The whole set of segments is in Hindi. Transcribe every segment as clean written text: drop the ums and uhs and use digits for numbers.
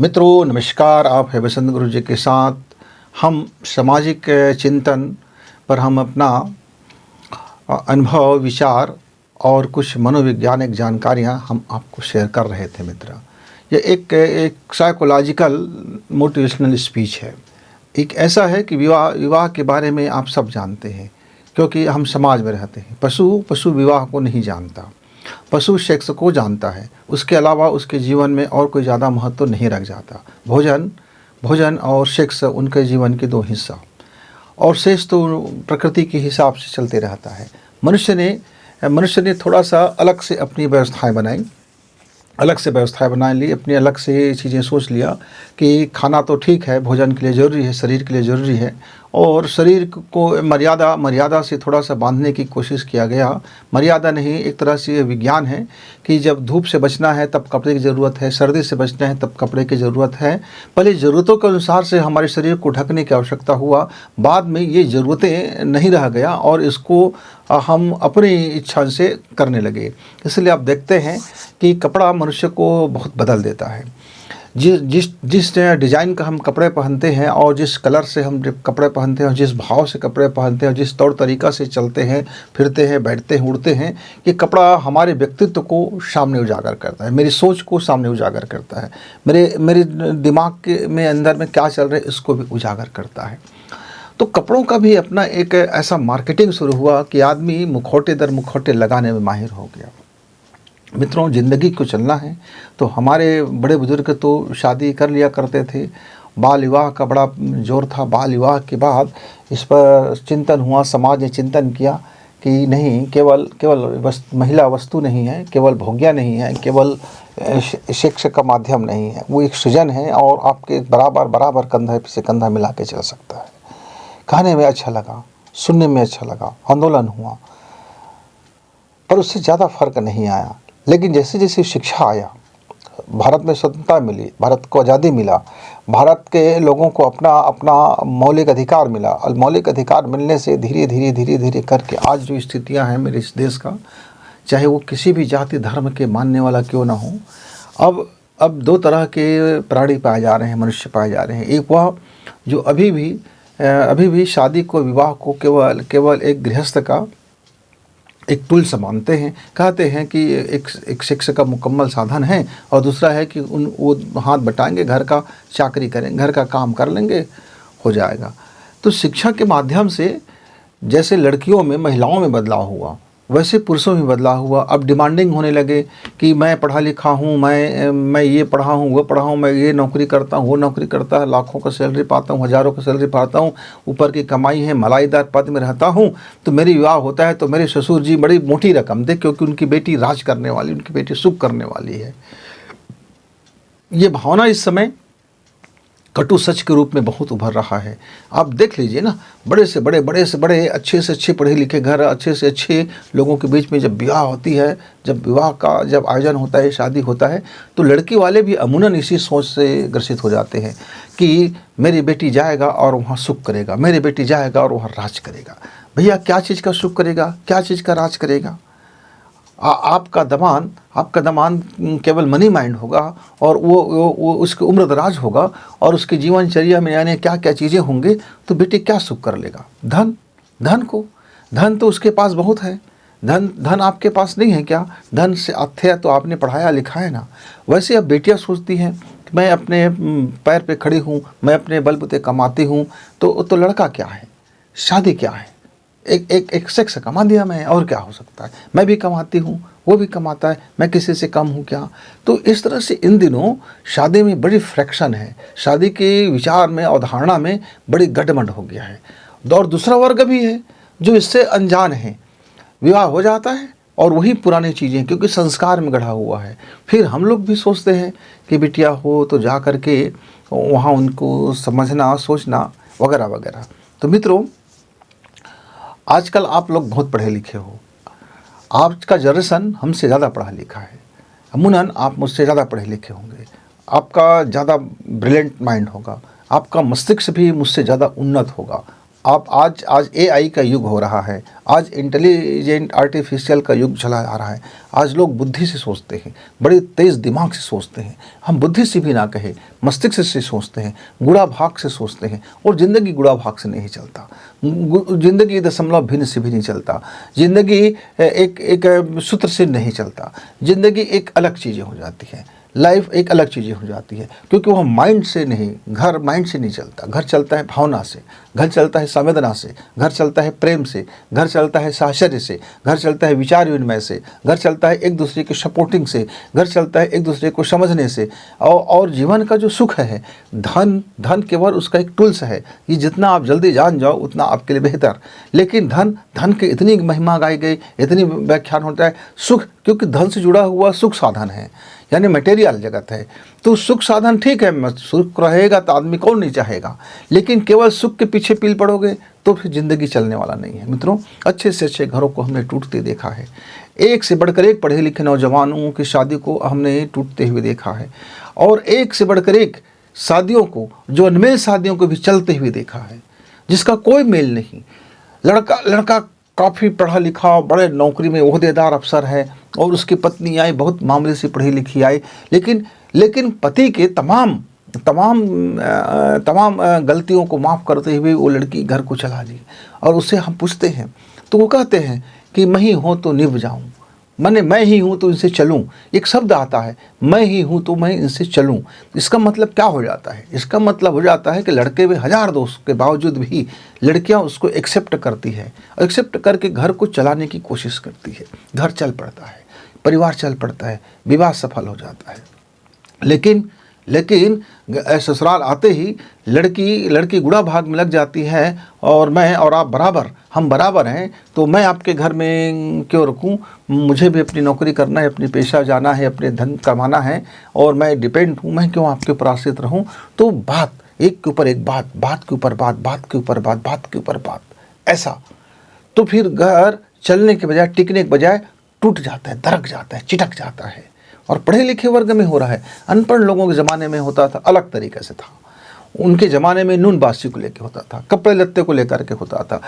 मित्रों नमस्कार। आप है बसंत गुरु जी के साथ। हम सामाजिक चिंतन पर हम अपना अनुभव विचार और कुछ मनोवैज्ञानिक जानकारियां हम आपको शेयर कर रहे थे मित्र। ये एक साइकोलॉजिकल मोटिवेशनल स्पीच है। एक ऐसा है कि विवाह के बारे में आप सब जानते हैं क्योंकि हम समाज में रहते हैं। पशु विवाह को नहीं जानता, पशु सेक्स को जानता है, उसके अलावा उसके जीवन में और कोई ज़्यादा महत्व नहीं रख जाता। भोजन और सेक्स उनके जीवन के दो हिस्सा, और शेष तो प्रकृति के हिसाब से चलते रहता है। मनुष्य ने थोड़ा सा अलग से अपनी व्यवस्थाएं बनाई, अपनी अलग से चीज़ें सोच लिया कि खाना तो ठीक है, भोजन के लिए ज़रूरी है, शरीर के लिए ज़रूरी है, और शरीर को मर्यादा से थोड़ा सा बांधने की कोशिश किया गया। मर्यादा नहीं, एक तरह से ये विज्ञान है कि जब धूप से बचना है तब कपड़े की ज़रूरत है, सर्दी से बचना है तब कपड़े की ज़रूरत है। पहले ज़रूरतों के अनुसार से हमारे शरीर को ढकने की आवश्यकता हुआ, बाद में ये ज़रूरतें नहीं रह गया और इसको हम अपनी इच्छा से करने लगे। इसलिए आप देखते हैं कि कपड़ा मनुष्य को बहुत बदल देता है। जिस डिज़ाइन का हम कपड़े पहनते हैं और जिस कलर से हम कपड़े पहनते हैं, जिस भाव से कपड़े पहनते हैं, जिस तौर तरीक़ा से चलते हैं, फिरते हैं, बैठते हैं, उड़ते हैं, ये कपड़ा हमारे व्यक्तित्व को सामने उजागर करता है, मेरी सोच को सामने उजागर करता है, मेरे दिमाग के में अंदर में क्या चल रहा है इसको भी उजागर करता है। तो कपड़ों का भी अपना एक ऐसा मार्केटिंग शुरू हुआ कि आदमी मुखौटे दर मुखौटे लगाने में माहिर हो गया। मित्रों, ज़िंदगी को चलना है तो हमारे बड़े बुजुर्ग तो शादी कर लिया करते थे। बाल विवाह का बड़ा जोर था। बाल विवाह के बाद इस पर चिंतन हुआ, समाज ने चिंतन किया कि नहीं, केवल महिला वस्तु नहीं है, केवल भोग्या नहीं है, केवल सेक्स का माध्यम नहीं है, वो एक सृजन है और आपके बराबर कंधा से कंधा मिला के चल सकता है। कहने में अच्छा लगा, सुनने में अच्छा लगा, आंदोलन हुआ, पर उससे ज़्यादा फर्क नहीं आया। लेकिन जैसे जैसे शिक्षा आया, भारत में स्वतंत्रता मिली, भारत को आज़ादी मिला, भारत के लोगों को अपना मौलिक अधिकार मिला, और मौलिक अधिकार मिलने से धीरे धीरे करके आज जो स्थितियां हैं मेरे इस देश का, चाहे वो किसी भी जाति धर्म के मानने वाला क्यों ना हो, अब दो तरह के प्राणी पाए जा रहे हैं, मनुष्य पाए जा रहे हैं। एक वह जो अभी भी शादी को, विवाह को केवल एक गृहस्थ का एक टूल से मानते हैं, कहते हैं कि एक शिक्षा का मुकम्मल साधन है, और दूसरा है कि वो हाथ बटाएंगे, घर का चाकरी करेंगे, घर का काम कर लेंगे, हो जाएगा। तो शिक्षा के माध्यम से जैसे लड़कियों में, महिलाओं में बदलाव हुआ, वैसे पुरुषों में बदलाव हुआ। अब डिमांडिंग होने लगे कि मैं पढ़ा लिखा हूँ, मैं ये पढ़ा हूँ, वो पढ़ा हूँ, मैं ये नौकरी करता हूँ, वो नौकरी करता है, लाखों का सैलरी पाता हूँ, हज़ारों का सैलरी पाता हूँ, ऊपर की कमाई है, मलाईदार पद में रहता हूँ, तो मेरी विवाह होता है तो मेरे ससुर जी बड़ी मोटी रकम दे क्योंकि उनकी बेटी राज करने वाली, उनकी बेटी सुख करने वाली है। ये भावना इस समय कटु सच के रूप में बहुत उभर रहा है। आप देख लीजिए ना, बड़े से बड़े अच्छे से अच्छे पढ़े लिखे घर, अच्छे से अच्छे लोगों के बीच में जब विवाह होती है, जब विवाह का जब आयोजन होता है, शादी होता है, तो लड़की वाले भी अमूमन इसी सोच से ग्रसित हो जाते हैं कि मेरी बेटी जाएगा और वहाँ सुख करेगा, मेरी बेटी जाएगा और वहाँ राज करेगा। भैया, क्या चीज़ का सुख करेगा, क्या चीज़ का राज करेगा? आपका दमान केवल मनी माइंड होगा, और वो उसकी उम्र दराज होगा, और उसकी जीवनचर्या में यानी क्या क्या चीज़ें होंगी, तो बेटे क्या सुख कर लेगा? धन तो उसके पास बहुत है। धन आपके पास नहीं है क्या? धन से थे तो आपने पढ़ाया लिखाया ना। वैसे अब बेटियां सोचती हैं कि मैं अपने पैर पे खड़ी हूँ, मैं अपने बलबूते कमाती हूँ, तो लड़का क्या है, शादी क्या है, एक सेक्स कमा दिया मैं, और क्या हो सकता है? मैं भी कमाती हूँ, वो भी कमाता है, मैं किसी से कम हूँ क्या? तो इस तरह से इन दिनों शादी में बड़ी फ्रैक्शन है, शादी के विचार में, अवधारणा में बड़ी गड़बड़ हो गया है। और दूसरा वर्ग भी है जो इससे अनजान है। विवाह हो जाता है और वही पुरानी चीज़ें, क्योंकि संस्कार में गढ़ा हुआ है। फिर हम लोग भी सोचते हैं कि बिटिया हो तो जा करके वहाँ उनको समझना, सोचना वगैरह वगैरह। तो मित्रों, आजकल आप लोग बहुत पढ़े लिखे हो, आज का जनरेशन हमसे ज़्यादा पढ़ा लिखा है। अमूमन आप मुझसे ज़्यादा पढ़े लिखे होंगे, आपका ज़्यादा ब्रिलियंट माइंड होगा, आपका मस्तिष्क भी मुझसे ज़्यादा उन्नत होगा, आप आज एआई का युग हो रहा है, आज इंटेलिजेंट आर्टिफिशियल का युग चला आ रहा है। आज लोग बुद्धि से सोचते हैं, बड़े तेज़ दिमाग से सोचते हैं। हम बुद्धि से भी ना कहे, मस्तिष्क से सोचते हैं, गुणा भाग से सोचते हैं। और ज़िंदगी गुणा भाग से नहीं चलता, ज़िंदगी दशमलव भिन्न से भी नहीं चलता, ज़िंदगी एक सूत्र से नहीं चलता। ज़िंदगी एक अलग चीज़ें हो जाती है, लाइफ एक अलग चीज़ें हो जाती है, क्योंकि वह माइंड से नहीं, घर माइंड से नहीं चलता। घर चलता है भावना से, घर चलता है संवेदना से, घर चलता है प्रेम से, घर चलता है साहचर्य से, घर चलता है विचार विनिमय से, घर चलता है एक दूसरे की सपोर्टिंग से, घर चलता है एक दूसरे को समझने से। और जीवन का जो सुख है, धन केवल उसका एक टूल्स है। ये जितना आप जल्दी जान जाओ उतना आपके लिए बेहतर। लेकिन धन की इतनी महिमा गाई गई, इतनी व्याख्यान होता है। सुख, क्योंकि धन से जुड़ा हुआ सुख साधन है, यानी मटेरियल जगत है। तो सुख साधन ठीक है, सुख रहेगा तो आदमी कौन नहीं चाहेगा, लेकिन केवल सुख के पीछे पील पड़ोगे तो फिर ज़िंदगी चलने वाला नहीं है। मित्रों, अच्छे से अच्छे घरों को हमने टूटते देखा है। एक से बढ़कर एक पढ़े लिखे नौजवानों की शादी को हमने टूटते हुए देखा है, और एक से बढ़कर एक शादियों को, जो अनमेल शादियों को भी चलते हुए देखा है, जिसका कोई मेल नहीं। लड़का काफ़ी पढ़ा लिखा, बड़े नौकरी में ओहदेदार अफसर है, और उसकी पत्नी आई बहुत मामूली से पढ़ी लिखी आई, लेकिन पति के तमाम गलतियों को माफ़ करते हुए वो लड़की घर को चला ली। और उससे हम पूछते हैं तो वो कहते हैं कि मैं ही हूँ तो निभ जाऊँ, मैं ही हूँ तो इनसे चलूँ। एक शब्द आता है, मैं ही हूँ तो मैं इनसे चलूँ। इसका मतलब क्या हो जाता है? इसका मतलब हो जाता है कि लड़के में 1000 दोस्त के बावजूद भी लड़कियाँ उसको एक्सेप्ट करती है, एक्सेप्ट करके घर को चलाने की कोशिश करती है। घर चल पड़ता है, परिवार चल पड़ता है, विवाह सफल हो जाता है। लेकिन ससुराल आते ही लड़की गुड़ा भाग में लग जाती है, और मैं और आप हम बराबर हैं, तो मैं आपके घर में क्यों रुकूं? मुझे भी अपनी नौकरी करना है, अपनी पेशा जाना है, अपने धन कमाना है, और मैं डिपेंड हूं, मैं क्यों आपके ऊपर आश्रित रहूं? तो बात एक के ऊपर एक बात, बात के ऊपर बात, बात के ऊपर बात, बात के ऊपर बात, ऐसा तो फिर घर चलने के बजाय, टिकने के बजाय टूट जाता है, दरक जाता है, चिटक जाता है। और पढ़े लिखे वर्ग में हो रहा है। अनपढ़ लोगों के ज़माने में होता था, अलग तरीके से था। उनके ज़माने में नून बासी को लेकर होता था, कपड़े लत्ते को लेकर के होता था,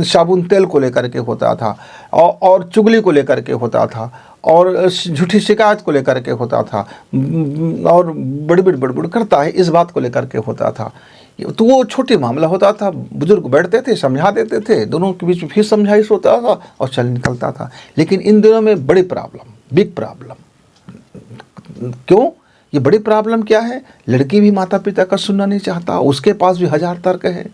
साबुन तेल को लेकर के होता था, और चुगली को लेकर के होता था, और झूठी शिकायत को लेकर के होता था, और बड़बड़ करता है इस बात को लेकर के होता था। तो वो छोटी मामला होता था, बुजुर्ग बैठते थे, समझा देते थे, दोनों के बीच में फिर समझाइश होता था और चल निकलता था। लेकिन इन दिनों में बड़ी प्रॉब्लम, बिग प्रॉब्लम। क्यों? ये बड़ी प्रॉब्लम क्या है? लड़की भी माता पिता का सुनना नहीं चाहता, उसके पास भी 1000 तर्क है,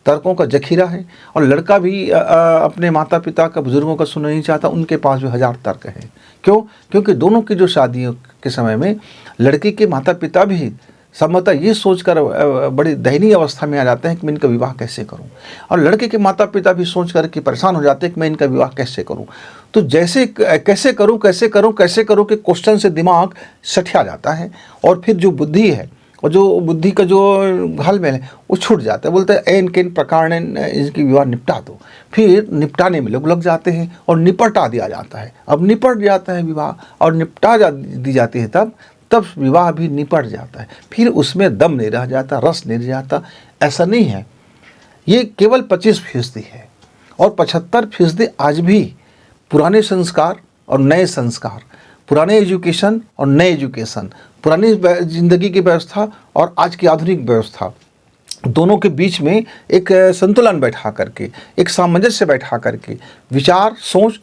तर्कों का जखीरा है। और लड़का भी अपने माता पिता का, बुजुर्गों का सुनना नहीं चाहता, उनके पास भी 1000 तर्क है। क्यों? क्योंकि दोनों की जो शादियों के समय में लड़की के माता पिता भी संभवतः ये सोचकर बड़ी दयनीय अवस्था में आ जाते हैं कि मैं इनका विवाह कैसे करूं, और लड़के के माता पिता भी सोचकर कि परेशान हो जाते हैं कि मैं इनका विवाह कैसे करूं। तो जैसे कैसे करूं कि क्वेश्चन से दिमाग सठिया जाता है, और फिर जो बुद्धि है और जो बुद्धि का जो घालमेल है वो छूट जाता है। बोलते हैं एन केन प्रकार इसकी विवाह निपटा दो। फिर निपटाने में लोग लग जाते हैं और निपटा दिया जाता है। अब निपट जाता है विवाह और निपटा दी जाती है, तब विवाह भी निपट जाता है। फिर उसमें दम नहीं रह जाता, रस नहीं रह जाता। ऐसा नहीं है, ये केवल 25% है, और 75% आज भी पुराने संस्कार और नए संस्कार, पुराने एजुकेशन और नए एजुकेशन, पुरानी जिंदगी की व्यवस्था और आज की आधुनिक व्यवस्था, दोनों के बीच में एक संतुलन बैठा करके, एक सामंजस्य बैठा करके, विचार सोच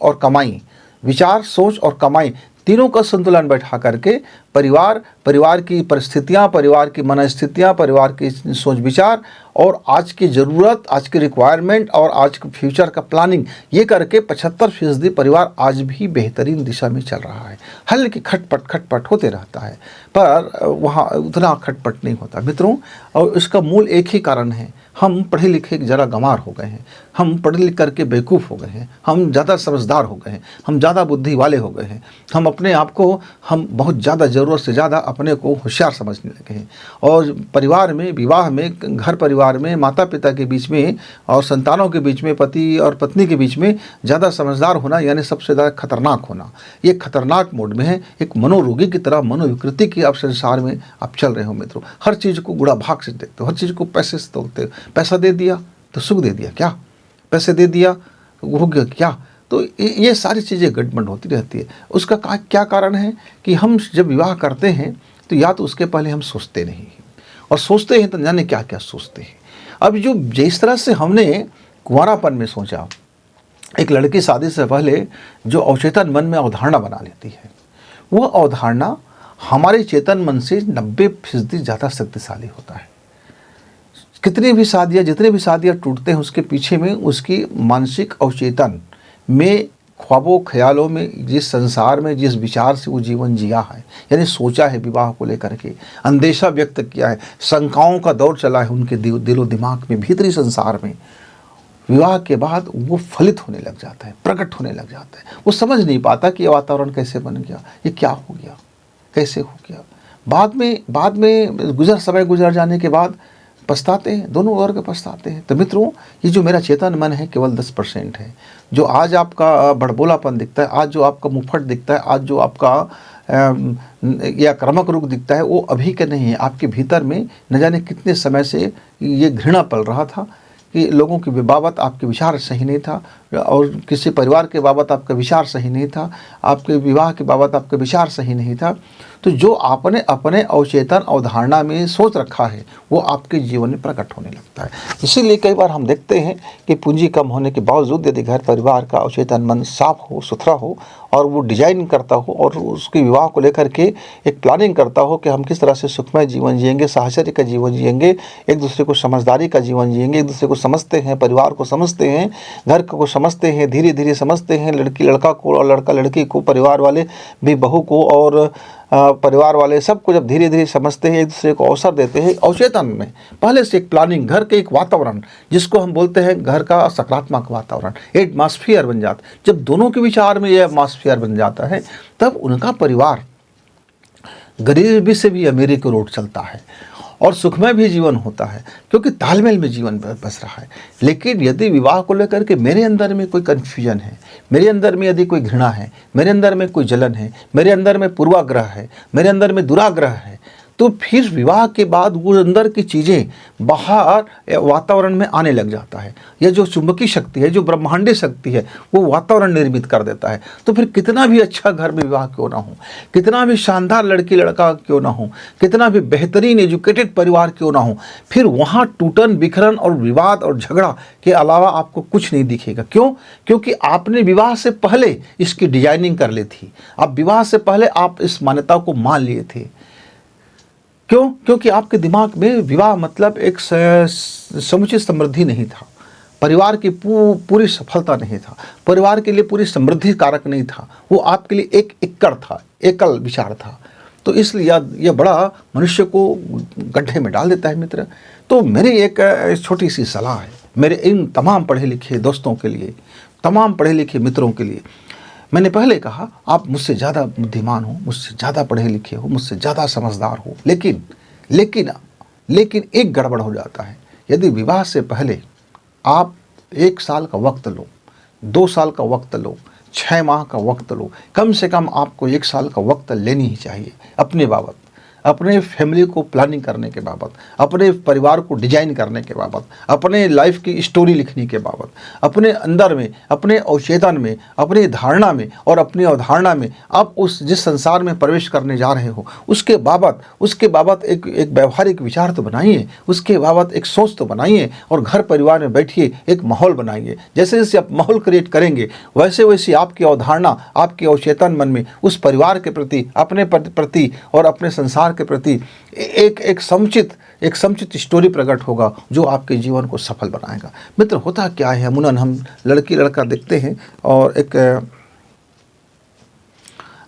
और कमाई तीनों का संतुलन बैठा करके परिवार की परिस्थितियां, परिवार की मनस्थितियां, परिवार की सोच विचार, और आज की ज़रूरत, आज की रिक्वायरमेंट और आज के फ्यूचर का प्लानिंग, ये करके 75% परिवार आज भी बेहतरीन दिशा में चल रहा है। हालांकि खटपट होते रहता है, पर वहाँ उतना खटपट नहीं होता मित्रों। और इसका मूल एक ही कारण है, हम पढ़े लिखे ज़रा गंवार हो गए हैं, हम पढ़ लिख करके बेवकूफ़ हो गए हैं, हम ज़्यादा समझदार हो गए हैं, हम ज़्यादा बुद्धि वाले हो गए हैं, हम अपने आप को, हम बहुत ज़्यादा ज़रूरत से ज़्यादा अपने को होशियार समझने लगे हैं। और परिवार में, विवाह में, घर परिवार में, माता पिता के बीच में और संतानों के बीच में, पति और पत्नी के बीच में ज़्यादा समझदार होना यानी सबसे ज़्यादा खतरनाक होना, ये खतरनाक मोड में है। एक मनोरोगी की तरह, मनोविकृति की आप संसार में आप चल रहे हो मित्रों। हर चीज़ को गुड़ा भाग से देखते हो, हर चीज़ को पैसे से तोलते हो। पैसा दे दिया तो सुख दे दिया क्या, पैसे दे दिया तो हो गया क्या। तो ये सारी चीज़ें गड़बड़ होती रहती है। उसका क्या कारण है कि हम जब विवाह करते हैं तो या तो उसके पहले हम सोचते नहीं हैं, और सोचते हैं तो जाने क्या क्या सोचते हैं। अब जो जिस तरह से हमने कुंवारापन में सोचा, एक लड़की शादी से पहले जो अवचेतन मन में अवधारणा बना लेती है, वह अवधारणा हमारे चेतन मन से 90% ज़्यादा शक्तिशाली होता है। जितनी भी शादियाँ टूटते हैं उसके पीछे में उसकी मानसिक अवचेतन में, ख्वाबों ख्यालों में, जिस संसार में जिस विचार से वो जीवन जिया है, यानी सोचा है विवाह को लेकर के, अंदेशा व्यक्त किया है, शंकाओं का दौर चला है उनके दिलो दिमाग में, भीतरी संसार में, विवाह के बाद वो फलित होने लग जाता है, प्रकट होने लग जाता है। वो समझ नहीं पाता कि ये वातावरण कैसे बन गया, ये क्या हो गया, कैसे हो गया। बाद में समय गुजर जाने के बाद पछताते हैं, दोनों वर्ग पछताते हैं। तो मित्रों, ये जो मेरा चेतन मन है केवल 10% है। जो आज आपका बड़बोलापन दिखता है, आज जो आपका मुफट दिखता है, आज जो आपका या आक्रामक रूप दिखता है, वो अभी का नहीं है। आपके भीतर में न जाने कितने समय से ये घृणा पल रहा था कि लोगों की बाबत आपके विचार सही नहीं था, और किसी परिवार के बाबत आपका विचार सही नहीं था, आपके विवाह के बाबत आपका विचार सही नहीं था। तो जो आपने अपने अवचेतन अवधारणा में सोच रखा है वो आपके जीवन में प्रकट होने लगता है। इसीलिए कई बार हम देखते हैं कि पूंजी कम होने के बावजूद यदि घर परिवार का अवचेतन मन साफ हो, सुथरा हो, और वो डिजाइन करता हो और उसके विवाह को लेकर के एक प्लानिंग करता हो कि हम किस तरह से सुखमय जीवन जिएंगे, साहचर्य का जीवन जिएंगे, एक दूसरे को समझदारी का जीवन जिएंगे, एक दूसरे को समझते हैं, परिवार को समझते हैं, घर को समझते हैं, धीरे धीरे समझते हैं, लड़की लड़का को और लड़का लड़की को, परिवार वाले भी बहू को और परिवार वाले सबको जब धीरे धीरे समझते हैं, एक दूसरे को अवसर देते हैं, अवचेतन में पहले से एक प्लानिंग, घर के एक वातावरण जिसको हम बोलते हैं घर का सकारात्मक वातावरण, एटमॉस्फेयर बन जाता है। जब दोनों के विचार में यह एटमॉस्फेयर बन जाता है तब उनका परिवार गरीबी से भी अमीरी की रोड चलता है और सुखमय भी जीवन होता है, क्योंकि तालमेल में जीवन बस रहा है। लेकिन यदि विवाह को लेकर के मेरे अंदर में कोई कन्फ्यूजन है, मेरे अंदर में यदि कोई घृणा है, मेरे अंदर में कोई जलन है, मेरे अंदर में पूर्वाग्रह है, मेरे अंदर में दुराग्रह है, तो फिर विवाह के बाद वो अंदर की चीज़ें बाहर वातावरण में आने लग जाता है। यह जो चुंबकीय शक्ति है, जो ब्रह्मांडीय शक्ति है, वो वातावरण निर्मित कर देता है। तो फिर कितना भी अच्छा घर में विवाह क्यों ना हो, कितना भी शानदार लड़की लड़का क्यों ना हो, कितना भी बेहतरीन एजुकेटेड परिवार क्यों ना हो, फिर वहाँ टूटन बिखरन और विवाद और झगड़ा के अलावा आपको कुछ नहीं दिखेगा। क्यों? क्योंकि आपने विवाह से पहले इसकी डिजाइनिंग कर ली थी। अब विवाह से पहले आप इस मान्यता को मान लिए थे। क्यों? क्योंकि आपके दिमाग में विवाह मतलब एक समुचित समृद्धि नहीं था, परिवार की पूरी सफलता नहीं था, परिवार के लिए पूरी समृद्धि कारक नहीं था, वो आपके लिए एक एकड़ था, एकल विचार था। तो इसलिए यह बड़ा मनुष्य को गड्ढे में डाल देता है मित्र। तो मेरी एक छोटी सी सलाह है मेरे इन तमाम पढ़े लिखे दोस्तों के लिए, तमाम पढ़े लिखे मित्रों के लिए। मैंने पहले कहा आप मुझसे ज़्यादा बुद्धिमान हो, मुझसे ज़्यादा पढ़े लिखे हो, मुझसे ज़्यादा समझदार हो, लेकिन एक गड़बड़ हो जाता है। यदि विवाह से पहले आप 1 साल का वक्त लो, 2 साल का वक्त लो, 6 माह का वक्त लो, कम से कम आपको 1 साल का वक्त लेनी ही चाहिए अपने बाबत, अपने फैमिली को प्लानिंग करने के बाबत, अपने परिवार को डिजाइन करने के बाबत, अपने लाइफ की स्टोरी लिखने के बाबत, अपने अंदर में, अपने अवचेतन में, अपनी धारणा में और अपनी अवधारणा में आप उस जिस संसार में प्रवेश करने जा रहे हो उसके बाबत एक व्यवहारिक विचार तो बनाइए, उसके बाबत एक सोच तो बनाइए, और घर परिवार में बैठिए, एक माहौल बनाइए। जैसे जैसे आप माहौल क्रिएट करेंगे वैसे वैसे आपकी अवधारणा, आपके अवचेतन मन में उस परिवार के प्रति, अपने प्रति और अपने संसार के प्रति एक समुचित स्टोरी प्रकट होगा जो आपके जीवन को सफल बनाएगा। मित्र, होता क्या है, अमूमन हम लड़की लड़का देखते हैं और एक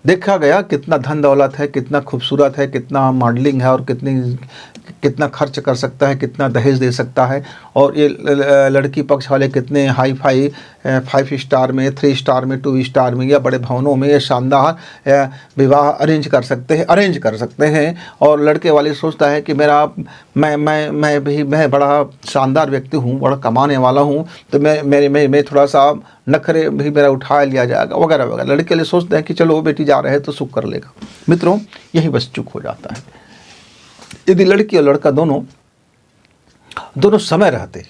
देखा गया कितना धन दौलत है, कितना खूबसूरत है, कितना मॉडलिंग है और कितना खर्च कर सकता है, कितना दहेज दे सकता है, और ये लड़की पक्ष वाले कितने हाई फाई 5 स्टार में, 3 स्टार में, 2 स्टार में या बड़े भवनों में ये शानदार विवाह अरेंज कर सकते हैं। और लड़के वाले सोचता है कि मैं बड़ा शानदार व्यक्ति हूँ, बड़ा कमाने वाला हूँ, तो मैं थोड़ा सा नखरे भी मेरा उठा लिया जाएगा वगैरह वगैरह। लड़के वाले सोचते हैं कि चलो बेटी जा रहे हैं तो सुख कर लेगा। मित्रों, यही बस चूक हो जाता है। यदि लड़की और लड़का दोनों समय रहते,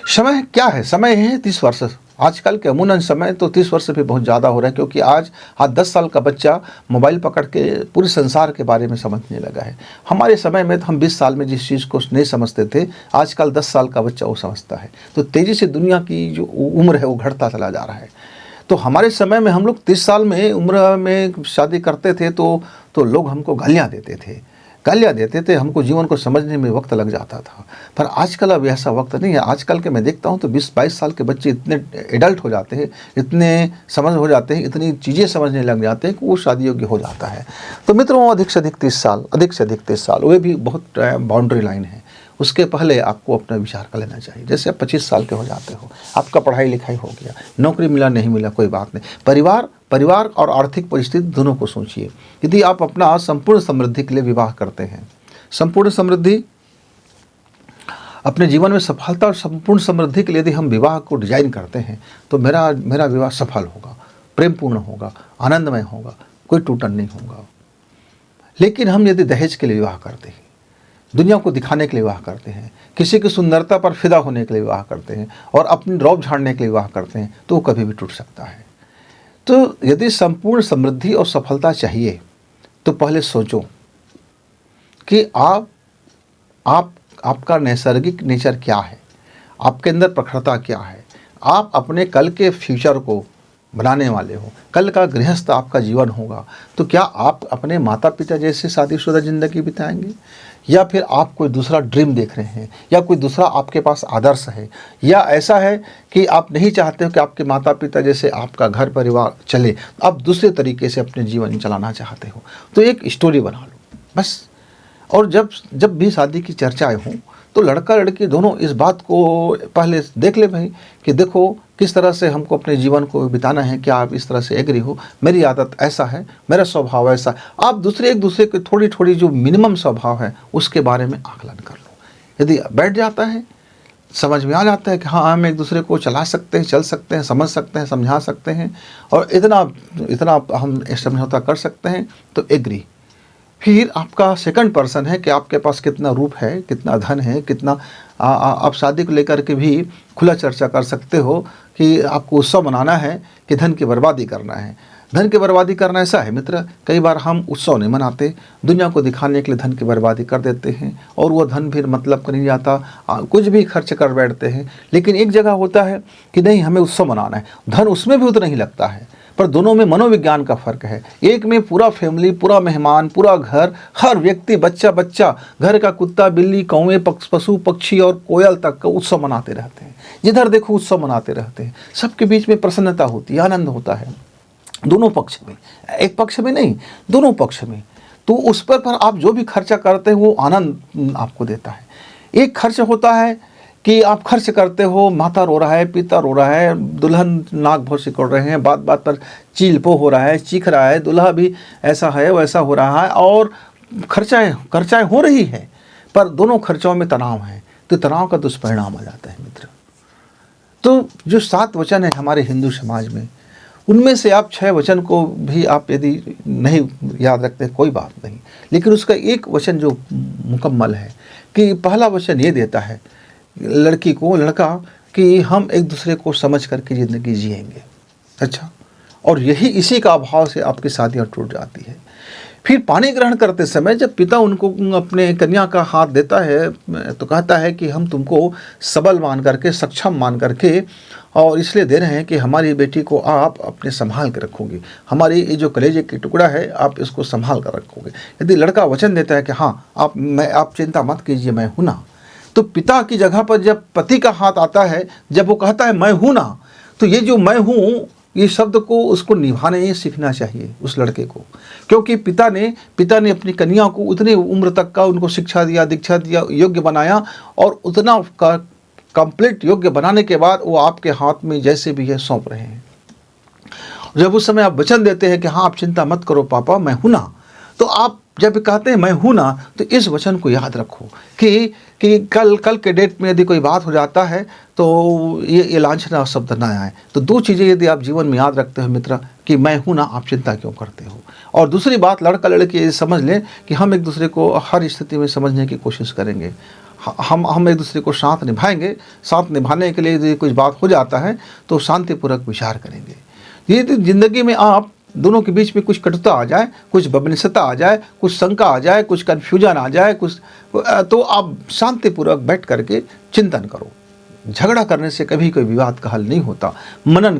समय क्या है? समय है 30 वर्ष। आजकल के अमूमन समय तो 30 वर्ष भी बहुत ज़्यादा हो रहा है, क्योंकि आज 10 साल का बच्चा मोबाइल पकड़ के पूरे संसार के बारे में समझने लगा है। हमारे समय में तो हम 20 साल में जिस चीज़ को नहीं समझते थे, आजकल 10 साल का बच्चा वो समझता है। तो तेज़ी से दुनिया की जो उम्र है वो घटता चला जा रहा है। तो हमारे समय में हम लोग 30 साल में उम्र में शादी करते थे तो लोग हमको गालियाँ देते थे, हमको जीवन को समझने में वक्त लग जाता था। पर आजकल अब ऐसा वक्त नहीं है। आजकल के मैं देखता हूँ तो 20-22 साल के बच्चे इतने एडल्ट हो जाते हैं, इतने समझ हो जाते हैं, इतनी चीज़ें समझने लग जाते हैं कि वो शादी योग्य हो जाता है। तो मित्रों, अधिक से अधिक 30 साल, अधिक से अधिक 30 साल, वो भी बहुत बाउंड्री लाइन है। उसके पहले आपको अपना विचार कर लेना चाहिए। जैसे आप 25 साल के हो जाते हो, आपका पढ़ाई लिखाई हो गया, नौकरी मिला नहीं मिला कोई बात नहीं, परिवार और आर्थिक परिस्थिति दोनों को सोचिए। यदि आप अपना संपूर्ण समृद्धि के लिए विवाह करते हैं, संपूर्ण समृद्धि, अपने जीवन में सफलता और संपूर्ण समृद्धि के लिए यदि हम विवाह को डिजाइन करते हैं, तो मेरा विवाह सफल होगा, प्रेमपूर्ण होगा, आनंदमय होगा, कोई टूटन नहीं होगा। लेकिन हम यदि दहेज के लिए विवाह करते हैं, दुनिया को दिखाने के लिए विवाह करते हैं, किसी की सुंदरता पर फिदा होने के लिए विवाह करते हैं और अपनी रौब झाड़ने के लिए विवाह करते हैं, तो वो कभी भी टूट सकता है। तो यदि संपूर्ण समृद्धि और सफलता चाहिए, तो पहले सोचो कि आपका नैसर्गिक नेचर क्या है, आपके अंदर प्रखरता क्या है, आप अपने कल के फ्यूचर को बनाने वाले हो, कल का गृहस्थ आपका जीवन होगा। तो क्या आप अपने माता पिता जैसे शादीशुदा ज़िंदगी बिताएंगे, या फिर आप कोई दूसरा ड्रीम देख रहे हैं, या कोई दूसरा आपके पास आदर्श है, या ऐसा है कि आप नहीं चाहते हो कि आपके माता पिता जैसे आपका घर परिवार चले, आप दूसरे तरीके से अपने जीवन चलाना चाहते हो। तो एक स्टोरी बना लो बस। और जब भी शादी की चर्चाएं हों, तो लड़का लड़की दोनों इस बात को पहले देख ले भाई, कि देखो किस तरह से हमको अपने जीवन को बिताना है, क्या आप इस तरह से एग्री हो, मेरी आदत ऐसा है, मेरा स्वभाव ऐसा। आप एक दूसरे के थोड़ी थोड़ी जो मिनिमम स्वभाव है उसके बारे में आकलन कर लो। यदि बैठ जाता है, समझ में आ जाता है कि हाँ, हम एक दूसरे को चला सकते हैं, चल सकते हैं, समझ सकते हैं, समझा सकते हैं, और इतना हम समझौता कर सकते हैं, तो एग्री। फिर आपका सेकंड पर्सन है कि आपके पास कितना रूप है, कितना धन है, कितना आप शादी को लेकर के भी खुला चर्चा कर सकते हो कि आपको उत्सव मनाना है कि धन की बर्बादी करना है। धन की बर्बादी करना ऐसा है मित्र, कई बार हम उत्सव नहीं मनाते, दुनिया को दिखाने के लिए धन की बर्बादी कर देते हैं, और वो धन फिर मतलब का नहीं जाता, कुछ भी खर्च कर बैठते हैं। लेकिन एक जगह होता है कि नहीं, हमें उत्सव मनाना है, धन उसमें भी उतना ही लगता है, पर दोनों में मनोविज्ञान का फर्क है। एक में पूरा फैमिली, पूरा मेहमान, पूरा घर, हर व्यक्ति, बच्चा, घर का कुत्ता, बिल्ली, कौवे, पशु पक्षी और कोयल तक का उत्सव मनाते रहते हैं। जिधर देखो उत्सव मनाते रहते हैं। सबके बीच में प्रसन्नता होती है, आनंद होता है, दोनों पक्ष में, एक पक्ष में नहीं, दोनों पक्ष में। तो उस पर आप जो भी खर्चा करते हैं वो आनंद आपको देता है। एक खर्च होता है कि आप खर्च करते हो, माता रो रहा है, पिता रो रहा है, दुल्हन नाक भौं सिकोड़ रहे हैं, बात पर चीलपो हो रहा है, चीख रहा है, दूल्हा भी ऐसा है वैसा हो रहा है, और खर्चाएं हो रही है, पर दोनों खर्चों में तनाव है। तो तनाव का दुष्परिणाम आ जाता है मित्र। तो जो 7 वचन है हमारे हिंदू समाज में, उनमें से आप 6 वचन को भी आप यदि नहीं याद रखते कोई बात नहीं, लेकिन उसका एक वचन जो मुकम्मल है, कि पहला वचन ये देता है लड़का कि हम एक दूसरे को समझ करके ज़िंदगी जिएंगे। अच्छा, और इसी का अभाव से आपकी शादियाँ टूट जाती है। फिर पानी ग्रहण करते समय जब पिता उनको अपने कन्या का हाथ देता है, तो कहता है कि हम तुमको सबल मान करके, सक्षम मान करके, और इसलिए दे रहे हैं कि हमारी बेटी को आप अपने संभाल के रखोगे, हमारी ये जो कलेजे की टुकड़ा है आप इसको संभाल कर रखोगे। यदि लड़का वचन देता है कि हाँ आप चिंता मत कीजिए, मैं हूँ ना, तो पिता की जगह पर जब पति का हाथ आता है, जब वो कहता है मैं हूँ ना, तो ये जो मैं हूँ, ये शब्द को उसको निभाने सीखना चाहिए उस लड़के को। क्योंकि पिता ने अपनी कन्या को उतनी उम्र तक का उनको शिक्षा दिया, दीक्षा दिया, योग्य बनाया, और उतना कंप्लीट योग्य बनाने के बाद वो आपके हाथ में जैसे भी है सौंप रहे हैं। जब उस समय आप वचन देते हैं कि हाँ आप चिंता मत करो पापा, मैं हूँ ना, तो आप जब कहते हैं मैं हूँ ना, तो इस वचन को याद रखो कि कल के डेट में यदि कोई बात हो जाता है तो ये लांछना शब्द ना आए। तो 2 चीज़ें यदि आप जीवन में याद रखते हो मित्र, कि मैं हूँ ना, आप चिंता क्यों करते हो। और दूसरी बात, लड़का लड़की ये समझ लें कि हम एक दूसरे को हर स्थिति में समझने की कोशिश करेंगे। हम एक दूसरे को साथ निभाएंगे। साथ निभाने के लिए यदि कुछ बात हो जाता है तो शांतिपूर्वक विचार करेंगे। यदि ज़िंदगी में आप दोनों के बीच में कुछ कटुता आ जाए, कुछ बदनिश्चता आ जाए, कुछ शंका आ जाए, कुछ कन्फ्यूजन आ जाए, कुछ तो आप शांतिपूर्वक बैठ करके चिंतन करो। झगड़ा करने से कभी कोई विवाद का हल नहीं होता। मनन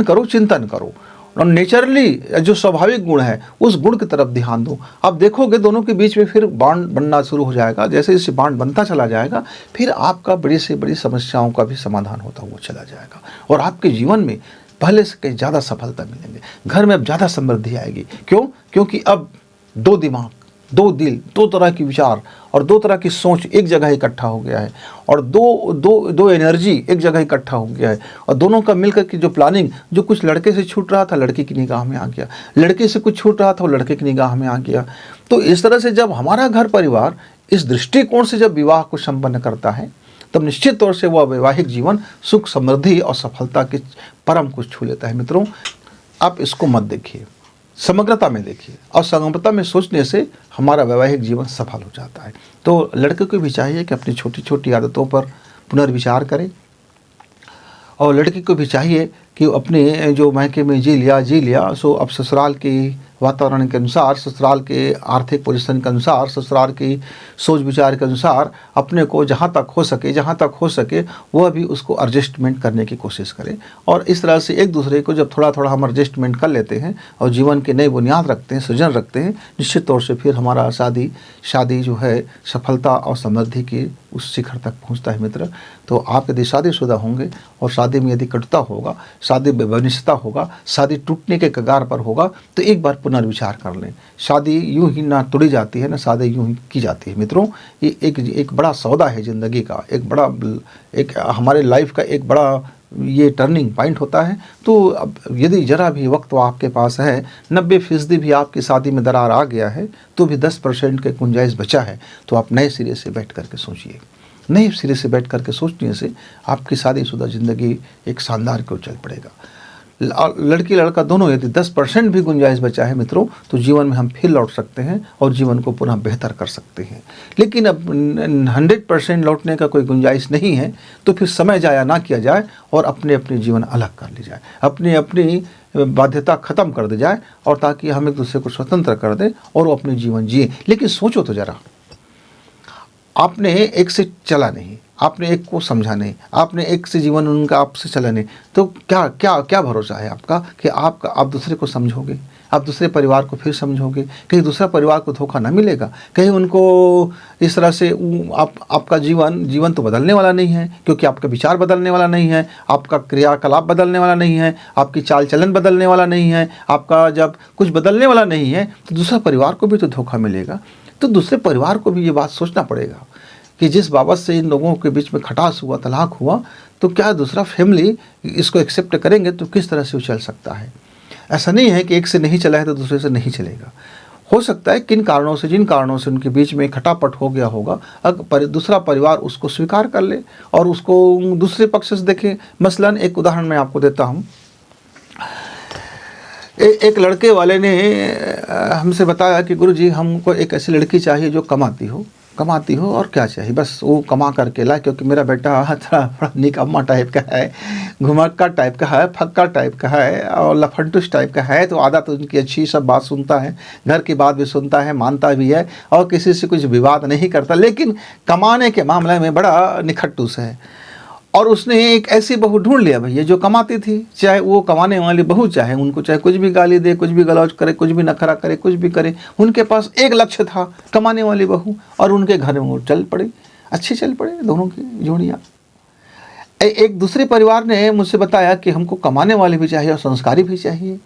करो, चिंतन करो और नेचुरली जो स्वाभाविक गुण है उस गुण की तरफ ध्यान दो। आप देखोगे दोनों के बीच में फिर बॉन्ड बनना शुरू हो जाएगा। जैसे जैसे बॉन्ड बनता चला जाएगा फिर आपका बड़ी से बड़ी समस्याओं का भी समाधान होता हुआ चला जाएगा और आपके जीवन में पहले से कहीं ज़्यादा सफलता मिलेंगे। घर में अब ज़्यादा समृद्धि आएगी। क्यों? क्योंकि अब दो दिमाग, दो दिल, दो तरह की विचार और दो तरह की सोच एक जगह इकट्ठा हो गया है और दो एनर्जी एक जगह इकट्ठा हो गया है और दोनों का मिलकर की जो प्लानिंग, जो कुछ लड़के से छूट रहा था लड़की की निगाह में आ गया, लड़के से कुछ छूट रहा था वो लड़के की निगाह में आ गया। तो इस तरह से जब हमारा घर परिवार इस दृष्टिकोण से जब विवाह को संपन्न करता है तब निश्चित तौर से वह वैवाहिक जीवन सुख, समृद्धि और सफलता के परम को छू लेता है। मित्रों, आप इसको मत देखिए, समग्रता में देखिए और समग्रता में सोचने से हमारा वैवाहिक जीवन सफल हो जाता है। तो लड़के को भी चाहिए कि अपनी छोटी छोटी आदतों पर पुनर्विचार करें और लड़की को भी चाहिए कि अपने जो मायके में जी लिया सो अब ससुराल के वातावरण के अनुसार, ससुराल के आर्थिक पोजीशन के अनुसार, ससुराल की सोच विचार के अनुसार अपने को जहाँ तक हो सके वह भी उसको एडजस्टमेंट करने की कोशिश करें। और इस तरह से एक दूसरे को जब थोड़ा थोड़ा हम एडजस्टमेंट कर लेते हैं और जीवन के नए बुनियाद रखते हैं, सृजन रखते हैं, निश्चित तौर से फिर हमारा शादी जो है सफलता और समृद्धि की उस शिखर तक पहुंचता है। मित्र, तो आप यदि शादीशुदा होंगे और शादी में यदि कटुता होगा, शादी में बनिश्चितता होगा, शादी टूटने के कगार पर होगा तो एक बार पुनर्विचार कर लें। शादी यूं ही ना तोड़ी जाती है ना शादी यूं ही की जाती है। मित्रों, ये एक बड़ा सौदा है ज़िंदगी का, एक हमारे लाइफ का एक बड़ा ये टर्निंग पॉइंट होता है। तो अब यदि जरा भी वक्त आपके पास है, 90% भी आपकी शादी में दरार आ गया है तो भी 10% के गुंजाइश बचा है, तो आप नए सिरे से बैठ करके सोचिए। नए सिरे से बैठ करके सोचने से आपकी शादीशुदा ज़िंदगी एक शानदार को चल पड़ेगा। लड़की लड़का दोनों यदि 10% भी गुंजाइश बचा है मित्रों तो जीवन में हम फिर लौट सकते हैं और जीवन को पुनः बेहतर कर सकते हैं। लेकिन अब 100% लौटने का कोई गुंजाइश नहीं है तो फिर समय जाया ना किया जाए और अपने जीवन अलग कर ली जाए, अपनी बाध्यता ख़त्म कर दी जाए और ताकि हम एक दूसरे को स्वतंत्र कर दें और वो अपने जीवन जिए। लेकिन सोचो तो ज़रा, आपने एक से चला नहीं, आपने एक को समझा नहीं, आपने एक से जीवन उनका आपसे चला नहीं, तो क्या क्या क्या भरोसा है आपका कि आप दूसरे को समझोगे, आप दूसरे परिवार को फिर समझोगे? कहीं दूसरा परिवार को धोखा ना मिलेगा, कहीं उनको इस तरह से आपका जीवन तो बदलने वाला नहीं है, क्योंकि आपका विचार बदलने वाला नहीं है, आपका क्रियाकलाप बदलने वाला नहीं है, आपकी चाल चलन बदलने वाला नहीं है, आपका जब कुछ बदलने वाला नहीं है तो दूसरा परिवार को भी तो धोखा मिलेगा। तो दूसरे परिवार को भी ये बात सोचना पड़ेगा कि जिस बाबत से इन लोगों के बीच में खटास हुआ, तलाक हुआ, तो क्या दूसरा फैमिली इसको एक्सेप्ट करेंगे तो किस तरह से वो चल सकता है। ऐसा नहीं है कि एक से नहीं चला है तो दूसरे से नहीं चलेगा। हो सकता है जिन कारणों से उनके बीच में खटापट हो गया होगा, अगर दूसरा परिवार उसको स्वीकार कर ले और उसको दूसरे पक्ष से देखे। मसलन एक उदाहरण मैं आपको देता हूँ। एक लड़के वाले ने हमसे बताया कि गुरुजी हमको एक ऐसी लड़की चाहिए जो कमाती हो और क्या चाहिए, बस वो कमा करके लाए, क्योंकि मेरा बेटा थोड़ा निकम्मा टाइप का है, घुमक्का टाइप का है, फक्का टाइप का है और लफंटुस टाइप का है। तो आदत उनकी अच्छी, सब बात सुनता है, घर की बात भी सुनता है, मानता भी है और किसी से कुछ विवाद नहीं करता, लेकिन कमाने के मामले में बड़ा निखट्टूस है। और उसने एक ऐसी बहू ढूंढ लिया भैया जो कमाती थी, चाहे वो कमाने वाली बहू चाहे उनको चाहे कुछ भी गाली दे, कुछ भी गलौज करे, कुछ भी नखरा करे, कुछ भी करे, उनके पास एक लक्ष्य था, कमाने वाली बहू, और उनके घर में वो चल पड़े, अच्छे चल पड़े दोनों की जोड़ियाँ। एक दूसरे परिवार ने मुझसे बताया कि हमको कमाने वाले भी चाहिए और संस्कारी भी चाहिए।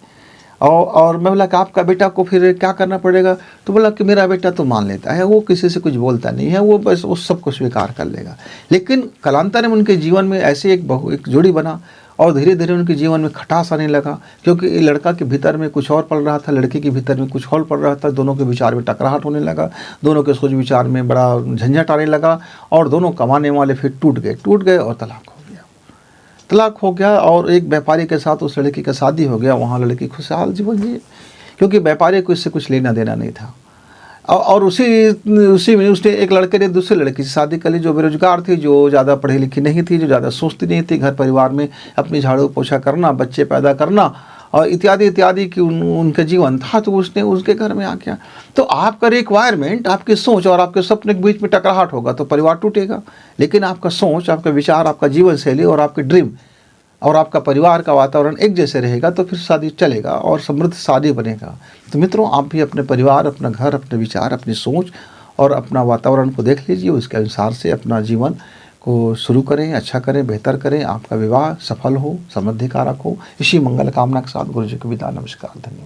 और मैं बोला कि आपका बेटा को फिर क्या करना पड़ेगा? तो बोला कि मेरा बेटा तो मान लेता है, वो किसी से कुछ बोलता नहीं है, वो बस उस सबको स्वीकार कर लेगा। लेकिन कालांतर में उनके जीवन में ऐसे एक जोड़ी बना और धीरे धीरे उनके जीवन में खटास आने लगा, क्योंकि लड़का के भीतर में कुछ और पड़ रहा था, लड़की के भीतर में कुछ और पड़ रहा था। दोनों के विचार में टकराहट होने लगा, दोनों के सोच विचार में बड़ा झंझट आने लगा और दोनों कमाने वाले फिर टूट गए और तलाक हो गया। और एक व्यापारी के साथ उस लड़की का शादी हो गया। वहाँ लड़की खुशहाल जीवन जी, क्योंकि व्यापारी को इससे कुछ लेना देना नहीं था। और उसी में उसने एक लड़के ने दूसरे लड़की से शादी कर ली, जो बेरोजगार थी, जो ज़्यादा पढ़ी लिखी नहीं थी, जो ज़्यादा सोचती नहीं थी, घर परिवार में अपनी झाड़ू पोछा करना, बच्चे पैदा करना और इत्यादि इत्यादि की उनका जीवन था। तो उसने उसके घर में आ गया। तो आपका रिक्वायरमेंट, आपकी सोच और आपके सपने के बीच में टकराहट होगा तो परिवार टूटेगा। लेकिन आपका सोच, आपका विचार, आपका जीवन शैली और आपकी ड्रीम और आपका परिवार का वातावरण एक जैसे रहेगा तो फिर शादी चलेगा और समृद्ध शादी बनेगा। तो मित्रों, आप भी अपने परिवार, अपना घर, अपने विचार, अपनी सोच और अपना वातावरण को देख लीजिए, उसके अनुसार से अपना जीवन को शुरू करें, अच्छा करें, बेहतर करें, आपका विवाह सफल हो, समृद्धि कारक हो। इसी मंगल कामना के साथ गुरु जी को विदा। नमस्कार, धन्यवाद।